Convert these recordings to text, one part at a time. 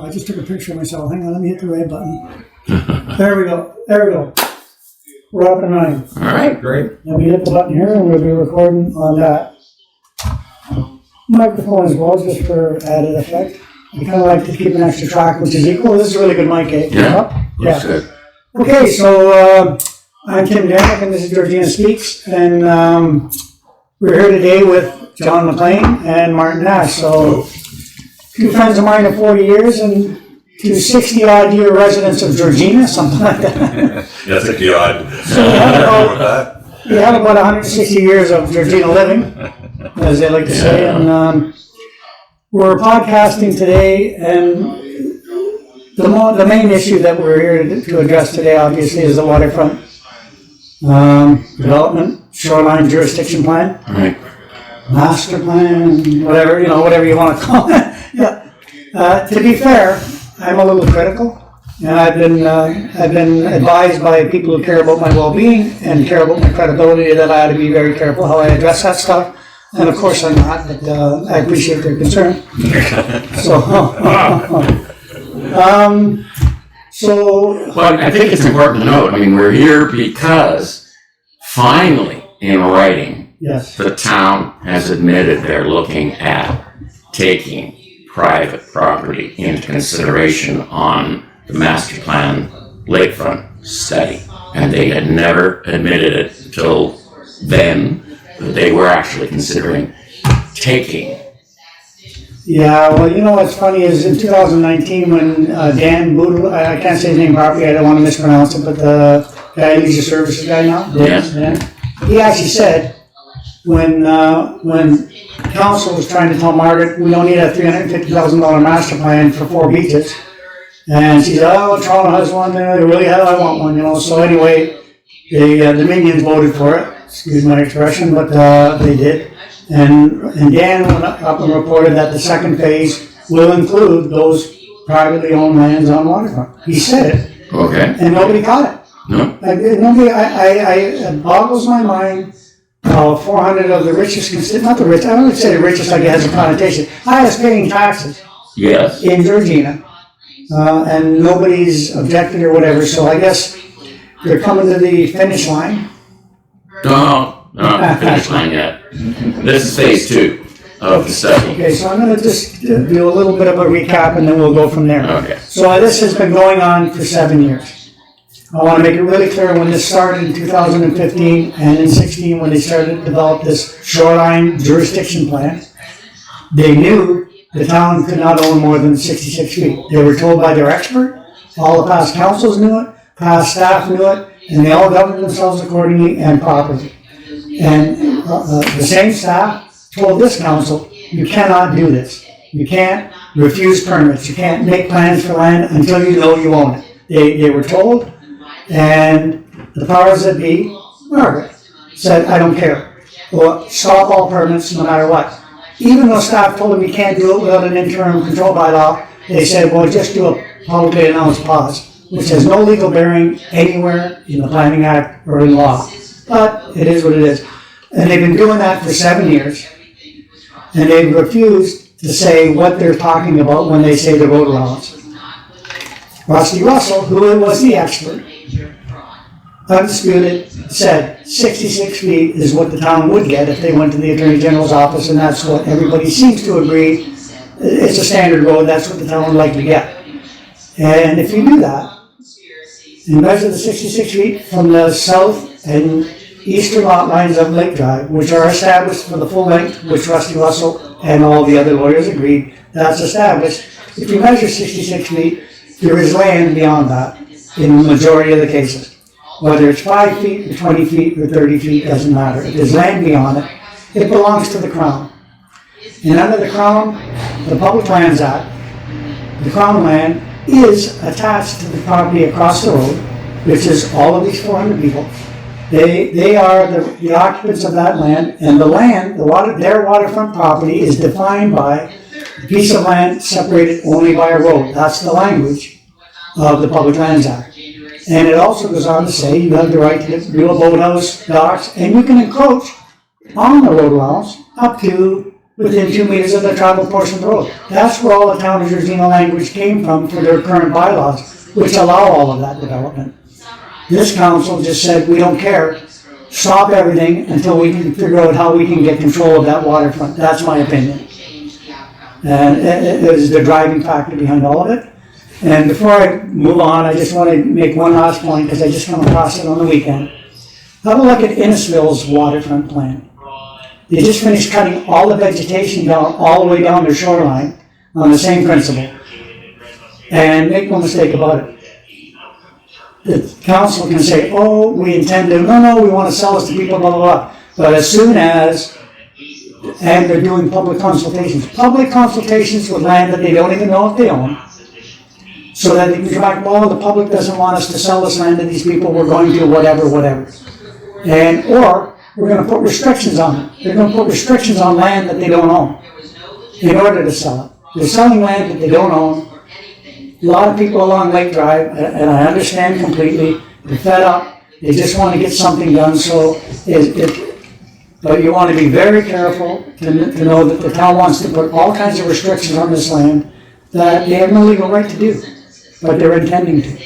I just took a picture of myself. Hang on, let me hit the red button. There we go. There we go. We're up and running. All right, great. Let me hit the button here, and we'll be recording on that microphone as well, just for added effect. I kind of like to keep an extra track, which is equal. This is a really good mic, eh? Yeah, looks good. Okay, so I'm Tim Danick, and this is Georgina Speaks, and we're here today with John Mclean and Martin Nash. So, two friends of mine of 40 years, and two 60-odd-year residents of Georgina, something like that. Yeah, 60 odd. So we have about 160 years of Georgina living, as they like to say, and we're podcasting today, and the main issue that we're here to address today, obviously, is the waterfront development, shoreline jurisdiction plan, Right. master plan, whatever you want to call it. Yeah. To be fair, I'm a little critical, and I've been advised by people who care about my well-being and care about my credibility that I ought to be very careful how I address that stuff. And of course I'm not, but I appreciate their concern. Well, I think it's important to note, we're here because finally, in writing, Yes. the town has admitted they're looking at taking private property into consideration on the master plan lakefront study. And they had never admitted it until then that they were actually considering taking. Yeah, well, what's funny is in 2019 when Dan Boodle, I can't say his name properly, I don't want to mispronounce it, but the guy who's the services guy now, Dan, he actually said when council was trying to tell Margaret we don't need a $350,000 master plan for 4 beaches, and she said, oh, Toronto has one there, really, hell, I want one, So anyway, the Minions voted for it, excuse my expression, but they did. And Dan went up and reported that the second phase will include those privately owned lands on waterfront. He said it. Okay. And nobody caught it. No? It boggles my mind how 400 of the richest, not the rich, I don't say the richest like it has a connotation, highest paying taxes Yes. in Georgina, and nobody's objected or whatever, so I guess they're coming to the finish line. No, not the finish line yet. This is phase 2 of the study. Okay, so I'm going to just do a little bit of a recap and then we'll go from there. Okay. So this has been going on for 7 years. I want to make it really clear when this started in 2015 and in 16 when they started to develop this shoreline jurisdiction plan, they knew the town could not own more than 66 feet. They were told by their expert, all the past councils knew it, past staff knew it, and they all governed themselves accordingly and properly. And the same staff told this council, you cannot do this. You can't refuse permits. You can't make plans for land until you know you own it. They were told, and the powers that be, Margaret, said, I don't care. Well, stop all permits no matter what. Even though staff told them you can't do it without an interim control bylaw, they said, well, just do a publicly announced pause, which has no legal bearing anywhere in the Planning Act or in law. But it is what it is. And they've been doing that for 7 years. And they've refused to say what they're talking about when they say the road allowance. Rusty Russell, who was the expert, undisputed, said 66 feet is what the town would get if they went to the Attorney General's office, and that's what everybody seems to agree. It's a standard road, that's what the town would like to get. And if you do that, and measure the 66 feet from the south and eastern lot lines of Lake Drive, which are established for the full length, which Rusty Russell and all the other lawyers agreed, that's established. If you measure 66 feet, there is land beyond that in the majority of the cases. Whether it's 5 feet or 20 feet or 30 feet, doesn't matter. If there's land beyond it, it belongs to the Crown. And under the Crown, the Public Lands Act, the Crown land is attached to the property across the road, which is all of these 400 people. They are the occupants of that land, and the land, their waterfront property is defined by a piece of land separated only by a road. That's the language of the Public Lands Act. And it also goes on to say you have the right to build a boathouse, docks, and you can encroach on the road allowance up to within 2 meters of the travel portion of the road. That's where all the town of Georgina language came from for their current bylaws, which allow all of that development. This council just said, we don't care, stop everything until we can figure out how we can get control of that waterfront. That's my opinion. And it is the driving factor behind all of it. And before I move on, I just want to make one last point, because I just come across it on the weekend. Have a look at Innisfil's waterfront plan. They just finished cutting all the vegetation down, all the way down their shoreline on the same principle. And make no mistake about it. The council can say, oh, we intend to, no, we want to sell this to people, blah, blah, blah. But as soon as, and they're doing public consultations with land that they don't even know if they own, so that they can come back, well, the public doesn't want us to sell this land to these people, we're going to whatever. And, or, we're going to put restrictions on it. They're going to put restrictions on land that they don't own in order to sell it. They're selling land that they don't own. A lot of people along Lake Drive, and I understand completely, they're fed up. They just want to get something done. But you want to be very careful to know that the town wants to put all kinds of restrictions on this land that they have no legal right to do, but they're intending to.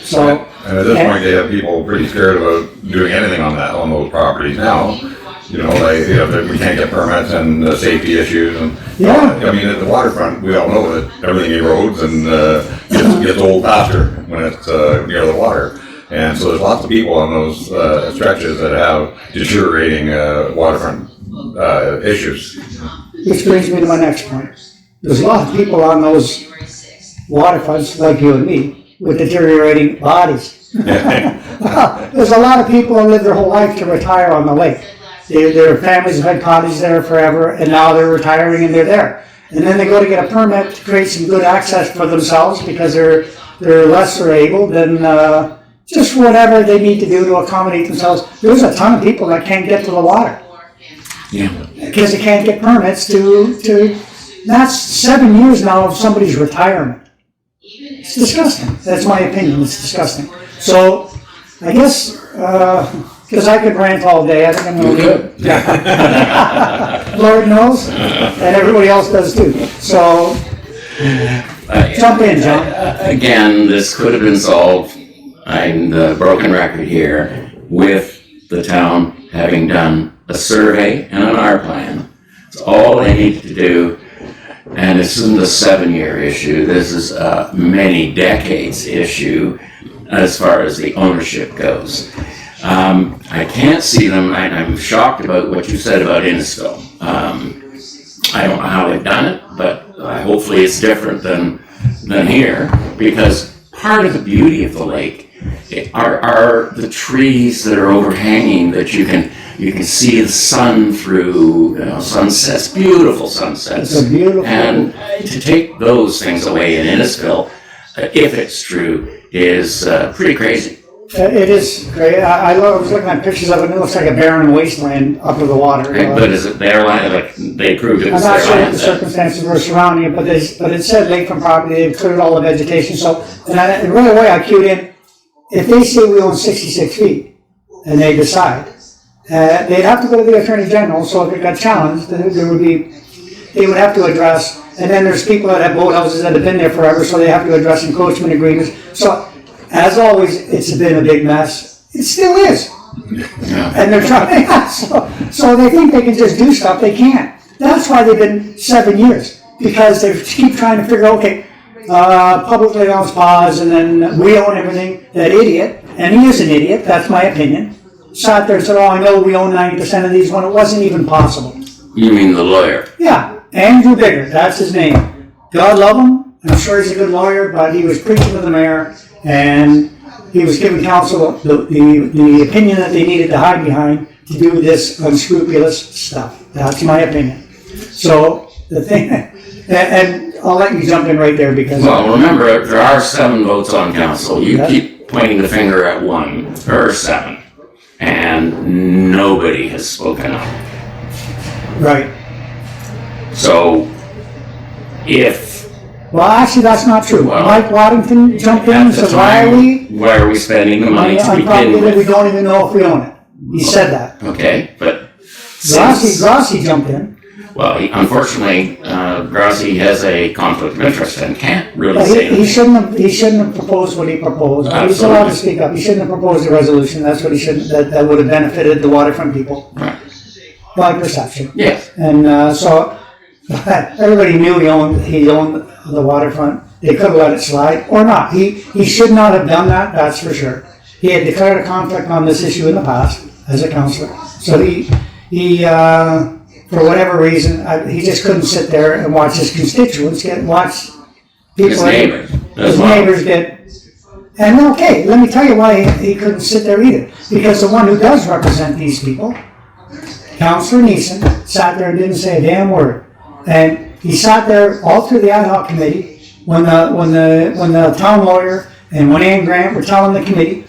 So. And at this point, they have people pretty scared about doing anything on those properties now. We can't get permits and safety issues. And I mean, at the waterfront, we all know that everything erodes and gets old faster when it's near the water. And so there's lots of people on those stretches that have deteriorating waterfront issues. Which brings me to my next point. There's a lot of people on those waterfronts, like you and me, with deteriorating bodies. There's a lot of people who live their whole life to retire on the lake. Their families have had cottages there forever, and now they're retiring and they're there. And then they go to get a permit to create some good access for themselves because they're lesser able than just whatever they need to do to accommodate themselves. There's a ton of people that can't get to the water. Yeah. Because they can't get permits to that's 7 years now of somebody's retirement. It's disgusting. That's my opinion. It's disgusting. So, I guess, because I could rant all day, I think I'm going to do it. Lord knows, and everybody else does too. So, jump in, John. Again, this could have been solved. I'm the broken record here with the town having done a survey and an R plan. It's all they need to do. And this isn't a 7-year issue. This is a many decades issue as far as the ownership goes. I can't see them. I'm shocked about what you said about Innisfil. I don't know how they've done it, but hopefully it's different than here, because part of the beauty of the lake are the trees that are overhanging that you can see the sun through, sunsets, beautiful sunsets. It's a beautiful. And to take those things away in Innisfil, if it's true, is pretty crazy. It is great. I was looking at pictures of it, and it looks like a barren wasteland up to the water. But is it their land? Like, they proved it was I'm not their sure what land. the circumstances were surrounding it, but it said lakefront property. They've cleared all the vegetation. So, and right away I cued in. If they say we own 66 feet, and they decide, they'd have to go to the Attorney General. So if it got challenged, they would have to address. And then there's people that have boathouses that have been there forever, so they have to address encroachment agreements. So, as always, it's been a big mess. It still is. Yeah. And they're trying, so they think they can just do stuff. They can't. That's why they've been 7 years, because they keep trying to figure out, okay, publicly announced pause, and then we own everything. That idiot, and he is an idiot, that's my opinion, sat there and said, oh, I know we own 90% of these, when it wasn't even possible. You mean the lawyer? Yeah, Andrew Bigger, that's his name. God love him. I'm sure he's a good lawyer, but he was preaching to the mayor, and he was giving council the opinion that they needed to hide behind to do this unscrupulous stuff. That's my opinion. So the thing, and I'll let you jump in right there because. Well, remember, there are 7 votes on council. You keep pointing the finger at 1 or 7, and nobody has spoken up. Right. So, if Well, actually, that's not true. Well, Mike Waddington jumped in at and the said, why are we spending the money to on begin property that we with? don't even know if we own it? He said that. Okay, but Grassi jumped in. Well, unfortunately, Grassi has a conflict of interest and can't really Well, say he anything. shouldn't have proposed what he proposed. He's Absolutely. allowed to speak up. He shouldn't have proposed a resolution. That's what he shouldn't, that would have benefited the waterfront people, Right. by perception. Yes. And, so, everybody knew he owned the waterfront. They could have let it slide, or not. He should not have done that, that's for sure. He had declared a conflict on this issue in the past, as a councillor. So he, for whatever reason, he just couldn't sit there and watch his constituents watch people. His neighbors. His neighbors get, and okay, let me tell you why he couldn't sit there either. Because the one who does represent these people, Councillor Neeson, sat there and didn't say a damn word. And he sat there all through the ad hoc committee when the town lawyer and when Ann Grant were telling the committee,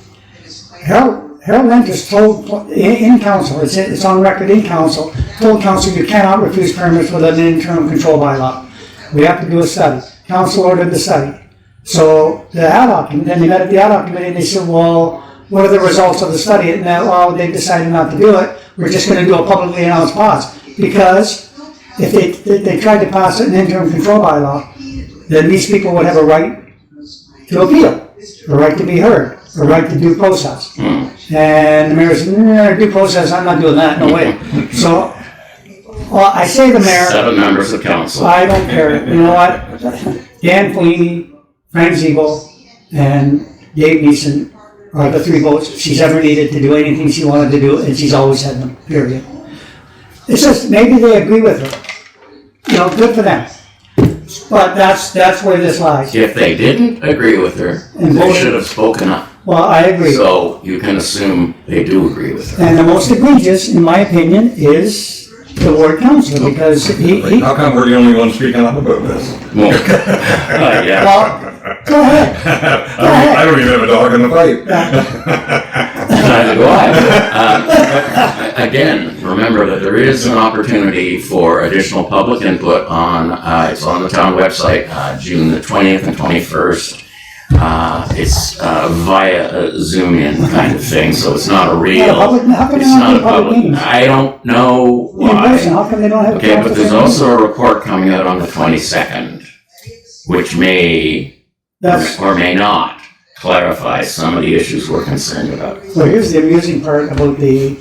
Harold Winters told in council, it's on record in council, told council you cannot refuse permits without an interim control bylaw. We have to do a study. Council ordered the study. So the ad hoc, then they met at the ad hoc committee and they said, well, what are the results of the study? And now, well, they decided not to do it. We're just going to do a publicly announced pause. Because if they tried to pass an interim control bylaw, then these people would have a right to appeal, a right to be heard, a right to due process. And the mayor said, due process, I'm not doing that, no way. So, well, I say the mayor. 7 members of council. I don't care. You know what? Dan Fellini, Frank Ziegel, and Dave Neeson are the 3 votes she's ever needed to do anything she wanted to do, and she's always had them, period. It's just, maybe they agree with her. You know, good for them. But that's where this lies. If they didn't agree with her, And they voted. should have spoken up. Well, I agree. So you can assume they do agree with her. And the most egregious, in my opinion, is the ward councillor, because he How come we're the only ones speaking up about this? Well, yeah. well, go ahead. I don't even have a dog in the fight. Neither do I. Again, remember that there is an opportunity for additional public input on, it's on the town website, June the 20th and 21st. It's via a Zoom in kind of thing, so it's not a real, How come they it's don't not have a public public, meetings? I don't know In person, why. how come they don't have? Okay, but council there's meetings? also a report coming out on the 22nd, which may That's, or may not clarify some of the issues we're concerned about. so here's the amusing part about the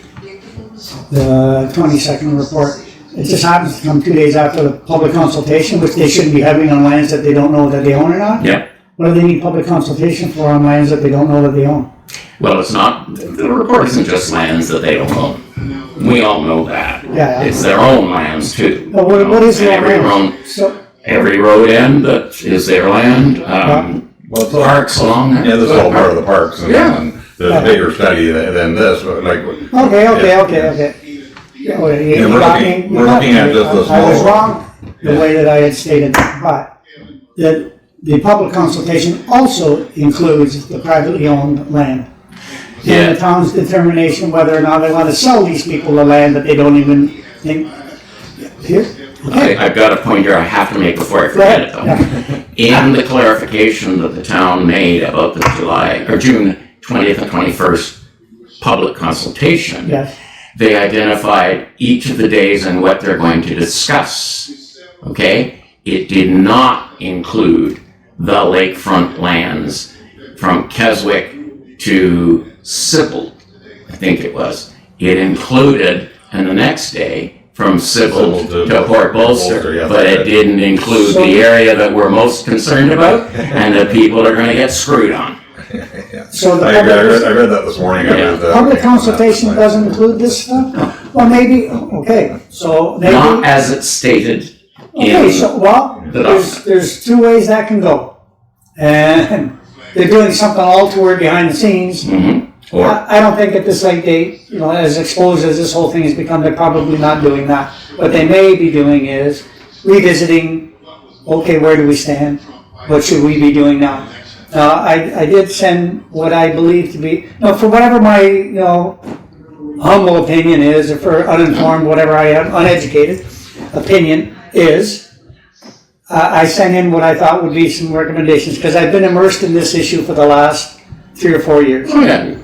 22nd report. It just happens to come 2 days after the public consultation, which they shouldn't be having on lands that they don't know that they own or not. Yep. What do they need public consultation for on lands that they don't know that they own? Well, it's not, the report isn't just lands that they don't own. We all know that. Yeah. It's their own lands too. But what is And their every land? road- So, Every road end that is their land, Well, it's all, parks along there. yeah, this is all part of the parks, and Yeah. and there's a bigger study than this, but like. okay. Yeah, well, you we're got looking- me. we're looking at just the I was small- wrong the way that I had stated, but the public consultation also includes the privately owned land. Yeah. And the town's determination whether or not they want to sell these people the land that they don't even think. Here, okay. I've got a point here I have to make before I forget it though. In the clarification that the town made about the June 20th and 21st public consultation, Yes, they identified each of the days and what they're going to discuss. Okay? It did not include the lakefront lands from Keswick to Sibbald, I think it was. It included, and the next day, from Sibbald to Port Bolster, yeah, but it that's didn't include the area that we're most concerned about and that people are gonna get screwed on. so the I read that this morning. I Yeah. was, public consultation doesn't include this stuff? Well, maybe, okay, so maybe. Not as it's stated Okay, in, so, well, the there's 2 ways that can go. And they're doing something all toward behind the scenes. or, I don't think at this late date, you know, as exposed as this whole thing has become, they're probably not doing that. What they may be doing is revisiting, okay, where do we stand? What should we be doing now? I did send what I believe to be, for whatever my, humble opinion is, or for uninformed, whatever I am, uneducated opinion is, I sent in what I thought would be some recommendations, because I've been immersed in this issue for the last 3 or 4 years. oh yeah,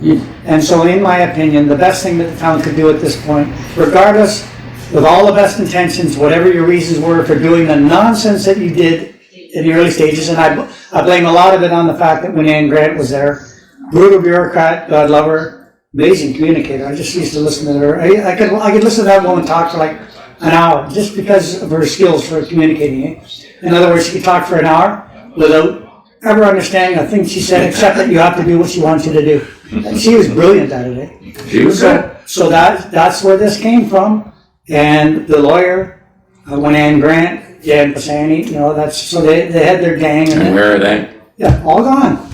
And so in my opinion, the best thing that the town could do at this point, regardless with all the best intentions, whatever your reasons were for doing the nonsense that you did in the early stages, and I blame a lot of it on the fact that when Ann Grant was there, brutal bureaucrat, God love her, amazing communicator. I just used to listen to her. I could listen to that woman talk for like an hour just because of her skills for communicating. In other words, she could talk for an hour without ever understanding a thing she said, except that you have to do what she wants you to do. And she was brilliant at it. She was good. So that's where this came from. And the lawyer, when Ann Grant, Jan Pisani, that's, so they had their gang. And where are they? Yeah, all gone.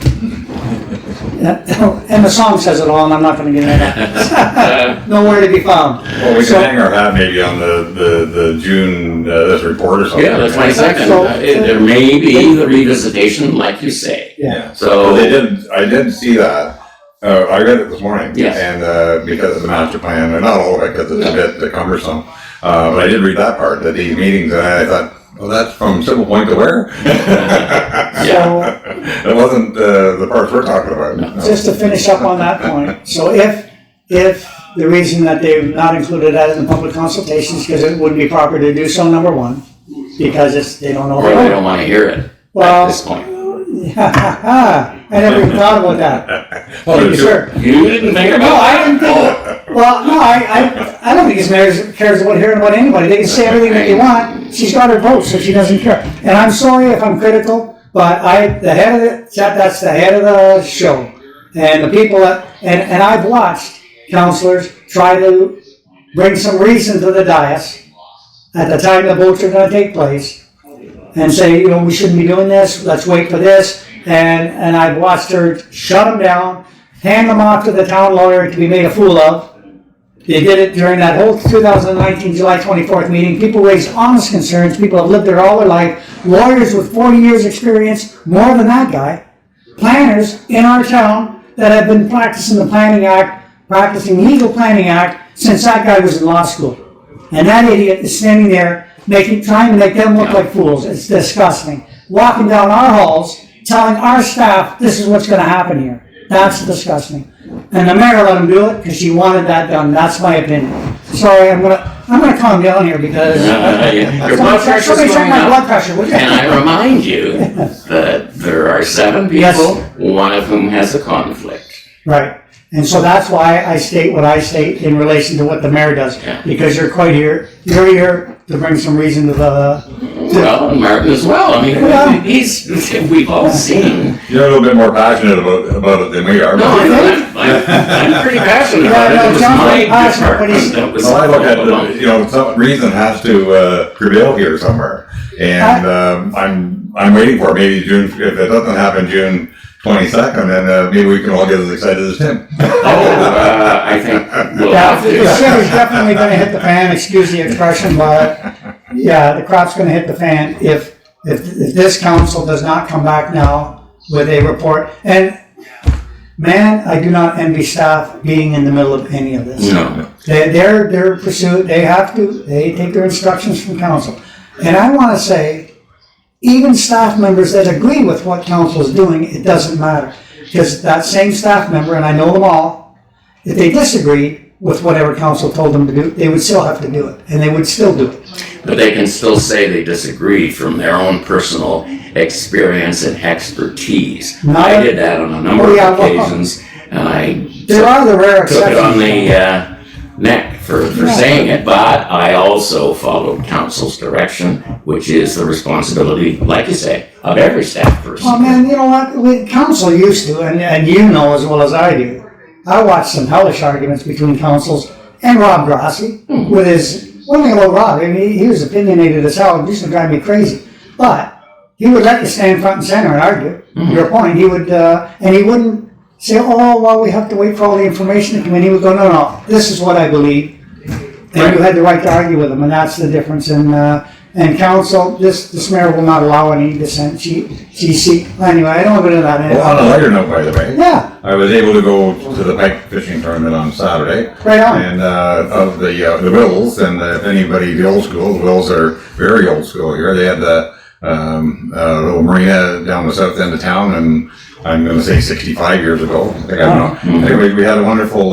Yeah, and the song says it all, and I'm not going to get into that. Nowhere to be found. Well, we can hang our hat maybe on the June, this report or something. Yeah, the 22nd. There may be the revisitation, like you say. Yeah. So I did see that. I read it this morning. Yes. And because of the master plan, and not all of it because it's a bit cumbersome. But I did read that part, that these meetings, and I thought, well, that's from Civil Point to where? Yeah. It wasn't the parts we're talking about. No. Just to finish up on that point, so if the reason that they've not included that in the public consultations because it wouldn't be proper to do so, number one, because they don't know. Or they don't want to hear it at this point. I never even thought about that. Well, Sure. You didn't think No, about I that? didn't think. Well, no, I don't think his mayor cares about hearing about anybody. They can say everything that they want. She's got her vote, so she doesn't care. And I'm sorry if I'm critical, but the head of it, that's the head of the show. And the people that, and I've watched councillors try to bring some reason to the dais at the time the votes are going to take place and say, we shouldn't be doing this, let's wait for this. And I've watched her shut them down, hand them off to the town lawyer to be made a fool of. They did it during that whole 2019 July 24th meeting. People raised honest concerns. People have lived there all their life. Lawyers with 40 years experience, more than that guy. Planners in our town that have been practicing the Planning Act, practicing legal Planning Act since that guy was in law school. And that idiot is standing there trying to make them look like fools. It's disgusting. Walking down our halls, telling our staff this is what's going to happen here. That's disgusting. And the mayor let him do it because she wanted that done. That's my opinion. Sorry, I'm gonna calm down here because your blood pressure's somebody check going my up. blood pressure, would you? And I remind you that there are 7 people, Yes. one of whom has a conflict. Right. And so that's why I state what I state in relation to what the mayor does. Yeah. Because you're here to bring some reason to the. Well, and Martin as well. I mean, Yeah. we've all seen. You're a little bit more passionate about it than we are. No, I'm pretty passionate about it. Yeah, no, It was John's my very passionate, but department that was Well, I look at involved. some reason has to prevail here somewhere, and I'm waiting for it. Maybe June. If it doesn't happen June 22nd, then maybe we can all get as excited as Tim. I think we'll Yeah, have the to. shit is definitely going to hit the fan. Excuse the expression, but yeah, the crap's going to hit the fan if this council does not come back now with a report. And man, I do not envy staff being in the middle of any of this. No. Their pursuit, they take their instructions from council. And I want to say, even staff members that agree with what council is doing, it doesn't matter. Because that same staff member, and I know them all, if they disagree with whatever council told them to do, they would still have to do it. And they would still do it. But they can still say they disagree from their own personal experience and expertise. I did that on a number of occasions, and There are the rare took it on exceptions. the neck for saying it, but I also followed council's direction, which is the responsibility, like you say, of every staff person. Oh man, you know what? Council used to, and you know as well as I do, I watched some hellish arguments between councils and Rob Grassi with his. One thing about Rob, I mean, he was opinionated as hell. It used to drive me crazy, but he would let you stand front and center and argue your point. He would, and he wouldn't say, "Oh, well, we have to wait for all the information to come in." He would go, "No, this is what I believe," and you had the right to argue with him, and that's the difference. And council, this mayor will not allow any dissent. Anyway, I don't want to go into that. Well, on a lighter note, by the way, Yeah. I was able to go to the pike fishing tournament on Saturday. Right on. And of the Wills, and if anybody, the old school, the Wills are very old school here. They had the little marina down the south end of town, and I'm going to say 65 years ago. I don't know. Anyway, we had a wonderful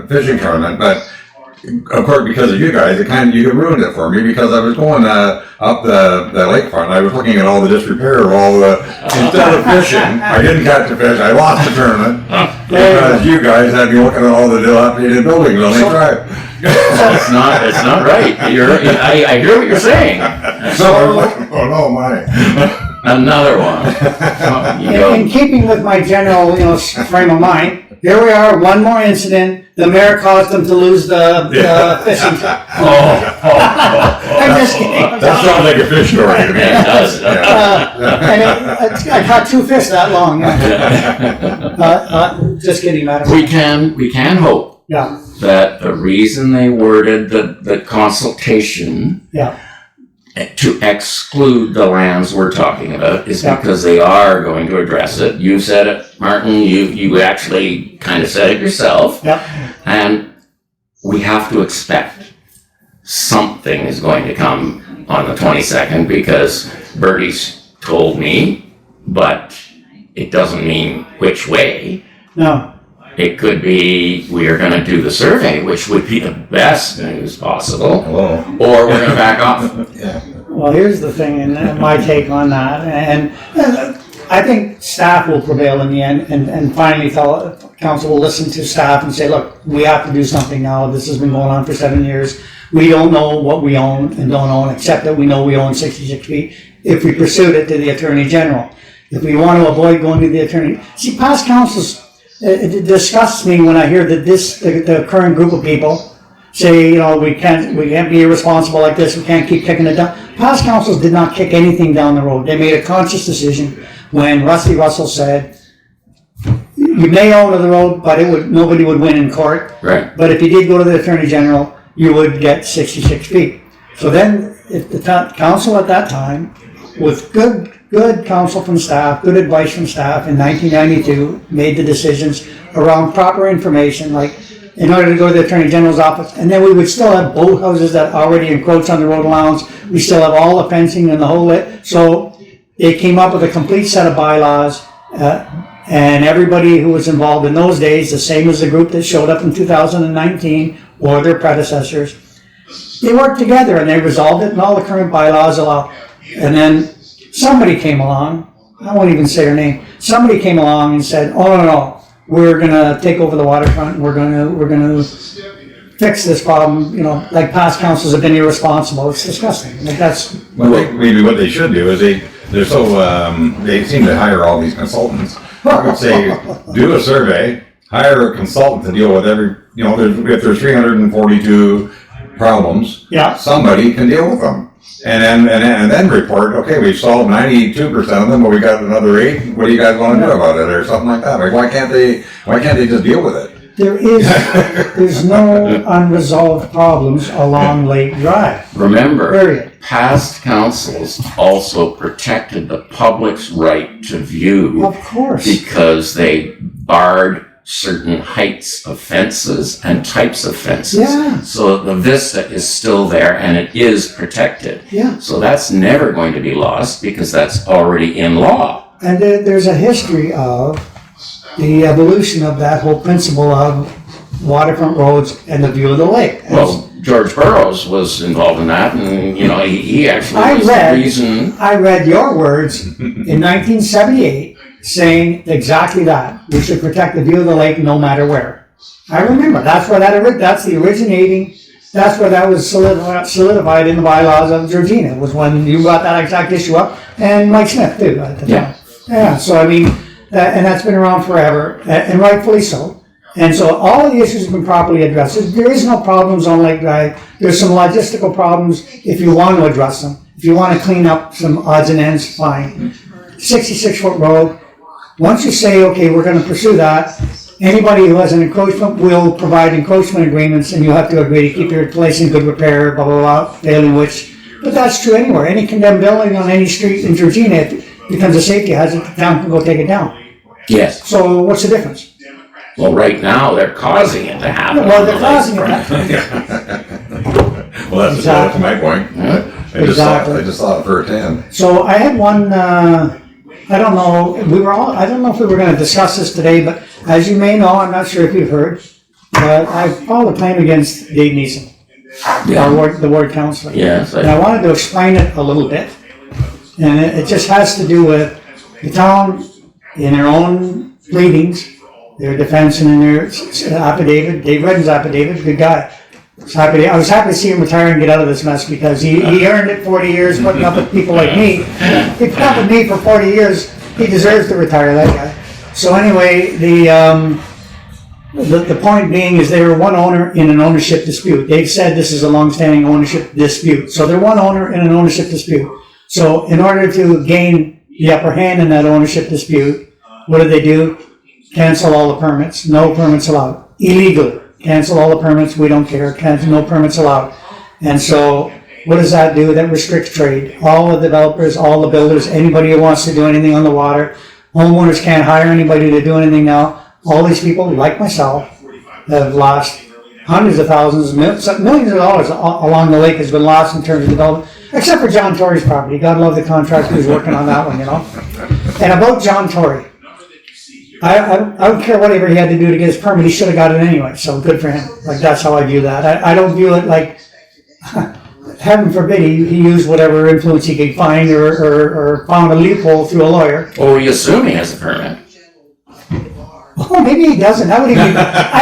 fishing tournament, but of course, because of you guys, you ruined it for me because I was going up the lakefront. I was looking at all the disrepair of all the instead of fishing. I didn't catch a fish. I lost the tournament because you guys had me looking at all the dilapidated buildings on the drive. It's not right. I hear what you're saying. So I was like, oh no, my. Another one. In keeping with my general, frame of mind, here we are, one more incident. The mayor caused them to lose the fishing. I'm just kidding. That sounds like a fish story to me. It does. And I caught 2 fish that long. Just kidding, madam. We can hope Yeah, that the reason they worded the consultation yeah, to exclude the lands we're talking about is because they are going to address it. You said it, Martin. You actually kind of said it yourself. yeah. And we have to expect something is going to come on the 22nd because Bertie's told me, but it doesn't mean which way. No. It could be we are going to do the survey, which would be the best news possible, Hello. or we're going to back off. Yeah. Well, here's the thing, and my take on that, and I think staff will prevail in the end, and finally council will listen to staff and say, look, we have to do something now. This has been going on for 7 years. We don't know what we own and don't own, except that we know we own 66 feet if we pursued it to the Attorney General. If we want to avoid going to the Attorney, see, past councils, it disgusts me when I hear that the current group of people say, we can't be irresponsible like this, we can't keep kicking it down. Past councils did not kick anything down the road. They made a conscious decision when Rusty Russell said, you may own the road, but nobody would win in court. Right. But if you did go to the Attorney General, you would get 66 feet. So then the council at that time, with good counsel from staff, good advice from staff in 1992, made the decisions around proper information, like in order to go to the Attorney General's office, and then we would still have boathouses that already encroach on the road allowance. We still have all the fencing and the whole so they came up with a complete set of bylaws, and everybody who was involved in those days, the same as the group that showed up in 2019 or their predecessors, they worked together and they resolved it, and all the current bylaws allow. And then somebody came along, I won't even say her name, somebody came along and said, oh no, we're gonna take over the waterfront, and we're gonna fix this problem, like past councils have been irresponsible. It's disgusting. Like Well, maybe what they should do is they seem to hire all these consultants. I would say, do a survey, hire a consultant to deal with if there's 342 problems, somebody can deal with them. And then report, okay, we've solved 92% of them, but we got another 8. What do you guys want to do about it, or something like that? Like, why can't they just deal with it? There's no unresolved problems along Lake Drive. Remember, Period. Past councils also protected the public's right to view. Of course. Because they barred certain heights of fences and types of fences. Yeah. So the vista is still there and it is protected. Yeah. So that's never going to be lost because that's already in law. And there's a history of the evolution of that whole principle of waterfront roads and the view of the lake. Well, George Burroughs was involved in that, and he actually was the reason. I read your words in 1978 saying exactly that. We should protect the view of the lake no matter where. I remember. That's where that's the originating. That's where that was solidified in the bylaws of Georgina. Was when you brought that exact issue up, and Mike Smith too at the time. Yeah. So I mean, and that's been around forever, and rightfully so. And so all of the issues have been properly addressed. There is no problems on Lake Drive. There's some logistical problems if you want to address them. If you want to clean up some odds and ends, fine. 66-foot road. Once you say, okay, we're going to pursue that, anybody who has an encroachment will provide encroachment agreements, and you have to agree to keep your place in good repair, blah, blah, blah, failing which. But that's true anywhere. Any condemned building on any street in Georgina, if it becomes a safety hazard, the town can go take it down. Yes. So what's the difference? Well, right now they're causing it to happen. Well, they're causing it to happen. Well, that's my point. Yeah. I just saw it firsthand. So I had one. I don't know. I don't know if we were going to discuss this today, but as you may know, I'm not sure if you've heard, But I filed a claim against Dave Neeson, the ward councillor. Yes. And I wanted to explain it a little bit. And it just has to do with the town, in their own pleadings, their defense and in their affidavit, Dave Redden's affidavit, good guy. I was happy to see him retire and get out of this mess because he earned it 40 years putting up with people like me. He put up with me for 40 years. He deserves to retire, that guy. So anyway, the point being is they were one owner in an ownership dispute. They've said this is a long-standing ownership dispute. So they're one owner in an ownership dispute. So in order to gain the upper hand in that ownership dispute, what did they do? Cancel all the permits. No permits allowed. Illegally. Cancel all the permits. We don't care. Cancel, no permits allowed. And so what does that do? That restricts trade. All the developers, all the builders, anybody who wants to do anything on the water, homeowners can't hire anybody to do anything now. All these people, like myself, have lost hundreds of thousands, millions of dollars along the lake has been lost in terms of development, except for John Tory's property. God love the contractor who's working on that one, you know. And about John Tory, I don't care whatever he had to do to get his permit. He should have got it anyway, so good for him. Like, that's how I view that. I don't view it like, heaven forbid, he used whatever influence he could find or found a loophole through a lawyer. Or were you assuming he has a permit? Oh, maybe he doesn't. I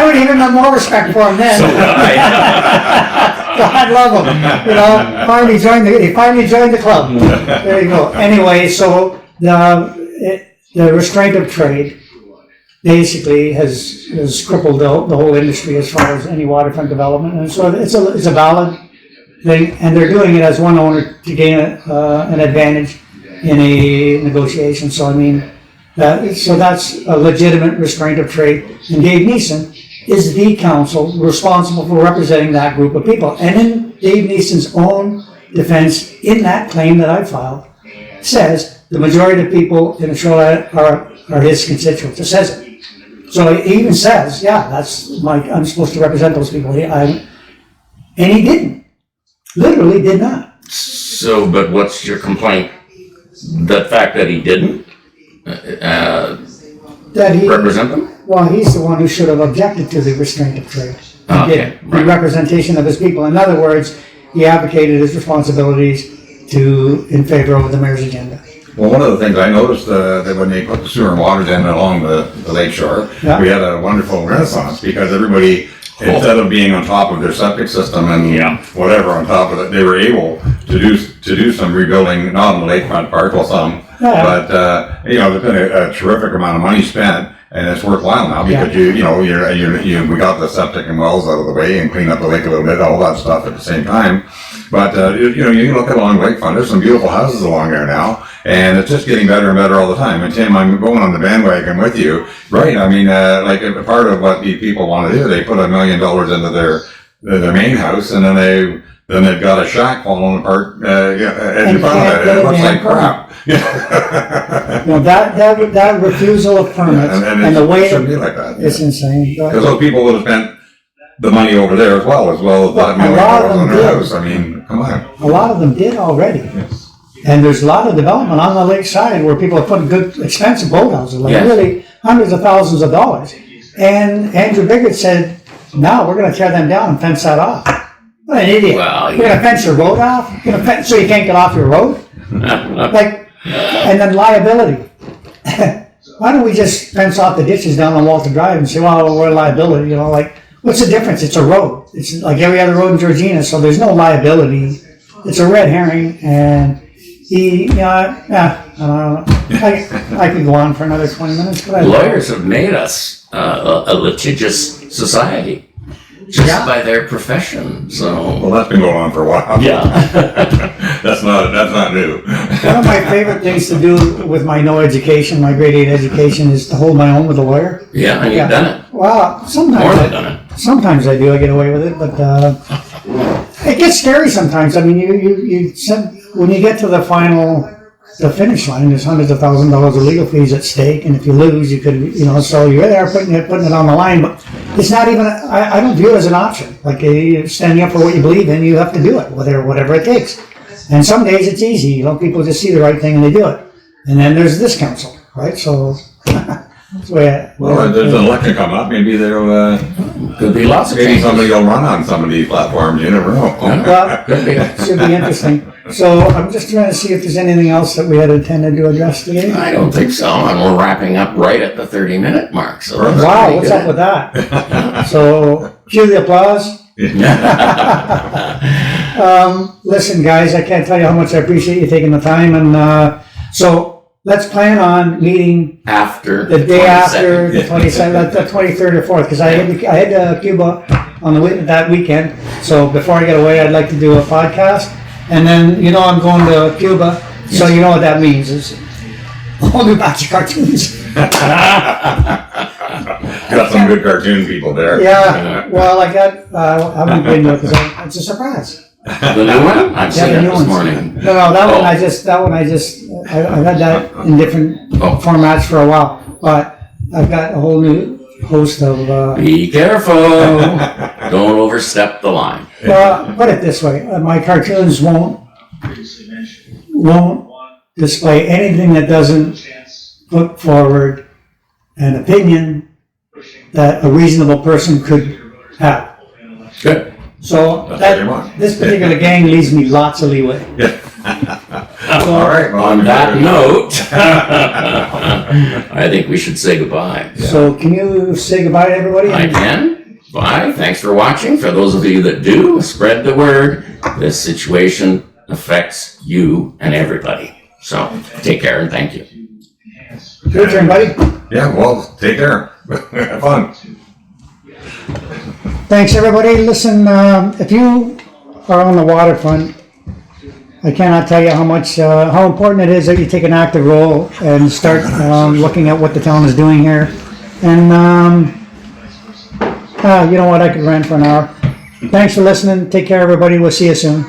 would even have more respect for him then. So would I. God love him. You know, he finally joined the club. There you go. Anyway, so the restraint of trade basically has crippled the whole industry as far as any waterfront development, and so it's a valid thing, and they're doing it as one owner to gain an advantage in a negotiation. So I mean. So that's a legitimate restraint of trade. And Dave Neeson is the counsel responsible for representing that group of people. And in Dave Neeson's own defense, in that claim that I filed, says the majority of people in the shoreline are his constituents. It says it. So he even says, yeah, I'm supposed to represent those people. And he didn't. Literally did not. So, but what's your complaint? The fact that he didn't? That he represent them? Well, he's the one who should have objected to the restraint of trade. Okay, The representation of his people. In other words, he advocated his responsibilities in favor of the mayor's agenda. Well, one of the things I noticed that when they put the sewer and water in along the lake shore, we had a wonderful renaissance because everybody, instead of being on top of their septic system and whatever on top of it, they were able to do some rebuilding, not on the lakefront part, well some, but there's been a terrific amount of money spent, and it's worthwhile now because we got the septic and wells out of the way and cleaned up the lake a little bit, all that stuff at the same time. But you look along lakefront, there's some beautiful houses along there now, and it's just getting better and better all the time. And Tim, I'm going on the bandwagon with you, right? I mean, like part of what the people want to do, they put $1 million into their main house, and then they've got a shack falling apart in front of it. It looks like crap. That refusal of permits and the way shouldn't be like that. It's insane. Because those people would have spent the money over there as well as that $1 million on their house. I mean, come on. A lot of them did already. Yes. And there's a lot of development on the lake side where people have put good, expensive boathouses, really hundreds of thousands of dollars. And Andrew Biggert said, no, we're going to tear them down and fence that off. What an idiot. Well, You're going to fence your road off? You're going to fence so you can't get off your road? And then liability. Why don't we just fence off the ditches down on Walter Drive and say, well, we're liability, what's the difference? It's a road. It's like every other road in Georgina, so there's no liability. It's a red herring, and I don't know. I could go on for another 20 minutes, but lawyers have made us a litigious society just by their profession. So well, that's been going on for a while. Yeah, that's not new. One of my favorite things to do with my my grade 8 education, is to hold my own with a lawyer. Yeah, and you've done it. Well, sometimes More than done it. Sometimes I do. I get away with it, but it gets scary sometimes. I mean, you said when you get to the finish line, there's hundreds of thousands of dollars of legal fees at stake, and if you lose, you could, so you're there putting it on the line. But it's not even. I don't view it as an option. Like you're standing up for what you believe in, you have to do it, whatever it takes. And some days it's easy. People just see the right thing and they do it. And then there's this council, right? So That's the way Well, if there's an election coming up, maybe there'll, Could be lots of maybe changes. somebody will run on some of these platforms, you never know. well, Could be. should be interesting. So I'm just trying to see if there's anything else that we had intended to address today. I don't think so, and we're wrapping up right at the 30-minute mark, so that's Wow, pretty what's good. up with that? So, cue the applause. Listen, guys, I can't tell you how much I appreciate you taking the time, and so let's plan on meeting After the day 22nd. after the 22nd, the 23rd or 4th, because I had Cuba on that weekend. So before I get away, I'd like to do a podcast, and then I'm going to Cuba, so you know what that means is a whole new batch of cartoons. Got some good cartoon people there. Yeah, well, I got I won't get into it because it's a surprise. The new one? I've seen the it new this ones. morning. No, that one I've had that in different formats for a while, but I've got a whole new host of. Be careful. Don't overstep the line. Well, put it this way: my cartoons won't display anything that doesn't put forward an opinion that a reasonable person could have. Good. So That's what you want. this particular gang leaves me lots of leeway. All right. Well, On that note, I think we should say goodbye. So can you say goodbye to everybody? I can. Bye. Thanks for watching. For those of you that do, spread the word. This situation affects you and everybody. So take care and thank you. Your turn, buddy. Yeah, well, take care. Have fun. Thanks, everybody. Listen, if you are on the waterfront, I cannot tell you how important it is that you take an active role and start looking at what the town is doing here. And you know what? I could rant for an hour. Thanks for listening. Take care, everybody. We'll see you soon.